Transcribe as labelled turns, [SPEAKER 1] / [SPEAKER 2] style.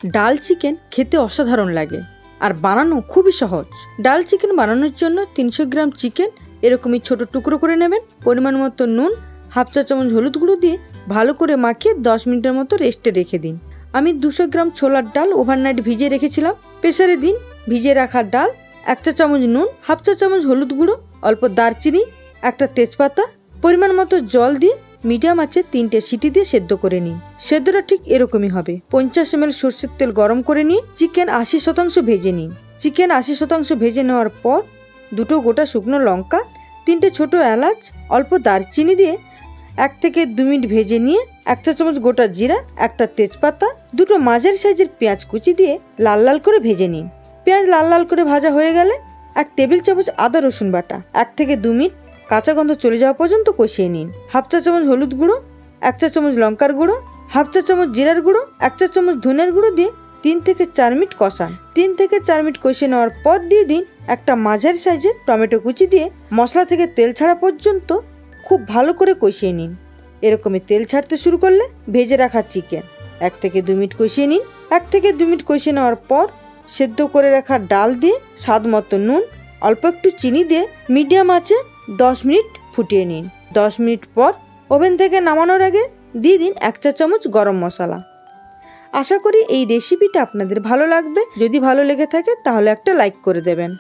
[SPEAKER 1] ডাল চিকেন খেতে অসাধারণ লাগে আর বানানো খুবই সহজ। ডাল চিকেন বানানোর জন্য 300 গ্রাম চিকেন এরকমই ছোট টুকরো করে নেবেন। পরিমাণ মতো নুন, হাফ চা চামচ হলুদ গুঁড়ো দিয়ে ভালো করে মাখিয়ে 10 মিনিটের মতো রেস্টে রেখে দিন। আমি 200 গ্রাম ছোলার ডাল ওভারনাইট ভিজিয়ে রেখেছিলাম। প্রেসারে দিন ভিজিয়ে রাখা ডাল, 1 চা চামচ নুন, হাফ চা চামচ হলুদ গুঁড়ো, অল্প দারচিনি, একটা তেজপাতা, পরিমাণ মতো জল দিয়ে মিডিয়াম আঁচে 3টে সিটি দিয়ে সেদ্ধ করে নিন। সেদ্ধটা ঠিক এরকমই হবে। 50 ml সরষের তেল গরম করে নিয়ে চিকেন 80% ভেজে নিন। চিকেন 80% ভেজে নেওয়ার পর 2টো গোটা শুকনো লঙ্কা, 3টে ছোট এলাচ, অল্প দারচিনি দিয়ে 1 থেকে 2 মিনিট ভেজে নিয়ে 1 চা চামচ গোটা জিরা, একটা তেজপাতা, 2টো মাঝারি সাইজের পেঁয়াজ কুচি দিয়ে লাল লাল করে ভেজে নিন। পেঁয়াজ লাল লাল করে ভাজা হয়ে গেলে 1 টেবিল চামচ আদা রসুন বাটা 1 থেকে 2 মিনিট কাঁচা গন্ধ চলে যাওয়া পর্যন্ত কষিয়ে নিন। হাফ চা চামচ হলুদ গুঁড়ো, 1 চা চামচ লঙ্কার গুঁড়ো, হাফ চা চামচ জিরার গুঁড়ো, 1 চা চামচ ধনের গুঁড়ো দিয়ে 3 থেকে 4 মিনিট কষান। 3 থেকে 4 মিনিট কষিয়ে নেওয়ার পর দিয়ে দিন একটা মাঝারি সাইজের টমেটো কুচি দিয়ে মশলা থেকে তেল ছাড়া পর্যন্ত খুব ভালো করে কষিয়ে নিন। এরকমই তেল ছাড়তে শুরু করলে ভেজে রাখা চিকেন 1 থেকে 2 মিনিট কষিয়ে নিন। 1 থেকে 2 মিনিট কষিয়ে নেওয়ার পর সেদ্ধ করে রাখা ডাল দিয়ে স্বাদ মতো নুন, অল্প একটু চিনি দিয়ে মিডিয়াম আঁচে 10 মিনিট ফুটিয়ে নিন। 10 মিনিট পর ওভেন থেকে নামানোর আগে দিয়ে দিন 1 চা চামচ গরম মশলা। আশা করি এই রেসিপিটা আপনাদের ভালো লাগবে। যদি ভালো লেগে থাকে তাহলে একটা লাইক করে দেবেন।